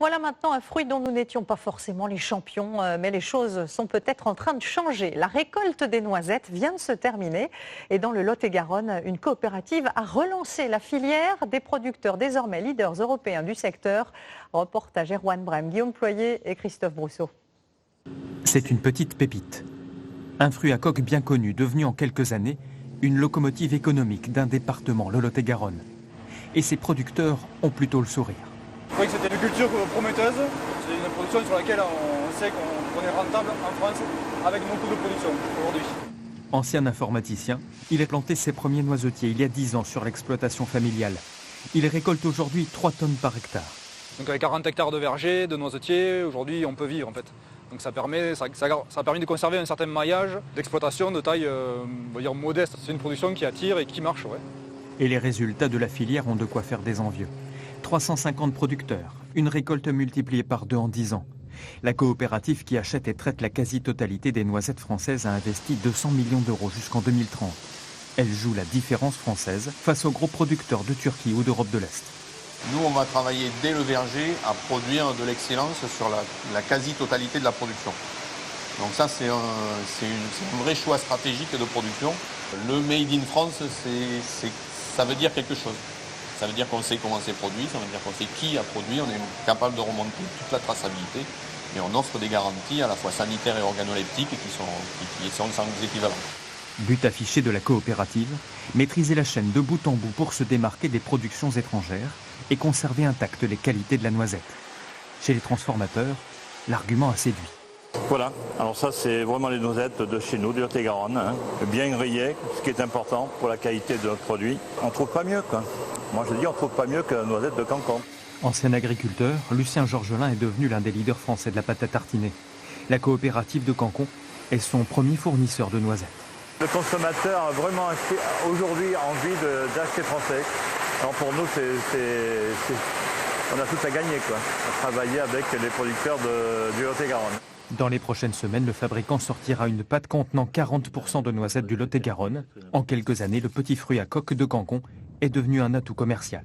Voilà maintenant un fruit dont nous n'étions pas forcément les champions, mais les choses sont peut-être en train de changer. La récolte des noisettes vient de se terminer et dans le Lot-et-Garonne, une coopérative a relancé la filière des producteurs désormais leaders européens du secteur. Reportage Erwan Brem, Guillaume Ployer et Christophe Brousseau. C'est une petite pépite. Un fruit à coque bien connu, devenu en quelques années une locomotive économique d'un département, le Lot-et-Garonne. Et ses producteurs ont plutôt le sourire. Je croyais que c'était une culture prometteuse, c'est une production sur laquelle on sait qu'on est rentable en France avec nos coûts de production aujourd'hui. Ancien informaticien, il a planté ses premiers noisetiers il y a 10 ans sur l'exploitation familiale. Il récolte aujourd'hui 3 tonnes par hectare. Donc avec 40 hectares de vergers, de noisetiers, aujourd'hui on peut vivre en fait. Donc ça a permis de conserver un certain maillage d'exploitation de taille on va dire modeste. C'est une production qui attire et qui marche. Ouais. Et les résultats de la filière ont de quoi faire des envieux. 350 producteurs, une récolte multipliée par 2 en 10 ans. La coopérative qui achète et traite la quasi-totalité des noisettes françaises a investi 200 millions d'euros jusqu'en 2030. Elle joue la différence française face aux gros producteurs de Turquie ou d'Europe de l'Est. Nous, on va travailler dès le verger à produire de l'excellence sur la quasi-totalité de la production. Donc ça, c'est un vrai choix stratégique de production. Le Made in France, ça veut dire quelque chose. Ça veut dire qu'on sait comment c'est produit, ça veut dire qu'on sait qui a produit, on est capable de remonter toute la traçabilité et on offre des garanties à la fois sanitaires et organoleptiques qui sont sans équivalent. But affiché de la coopérative, maîtriser la chaîne de bout en bout pour se démarquer des productions étrangères et conserver intactes les qualités de la noisette. Chez les transformateurs, l'argument a séduit. Voilà, alors ça c'est vraiment les noisettes de chez nous, du Lot-et-Garonne, bien grillées, ce qui est important pour la qualité de notre produit. On ne trouve pas mieux quoi. Moi je dis on ne trouve pas mieux que la noisette de Cancon. Ancien agriculteur, Lucien Georgelin est devenu l'un des leaders français de la pâte à tartiner. La coopérative de Cancon est son premier fournisseur de noisettes. Le consommateur a vraiment aujourd'hui envie d'acheter français. Alors pour nous on a tout à gagner quoi, à travailler avec les producteurs du Lot-et-Garonne. Dans les prochaines semaines, le fabricant sortira une pâte contenant 40% de noisettes du Lot-et-Garonne. En quelques années, le petit fruit à coque de Cancon est devenu un atout commercial.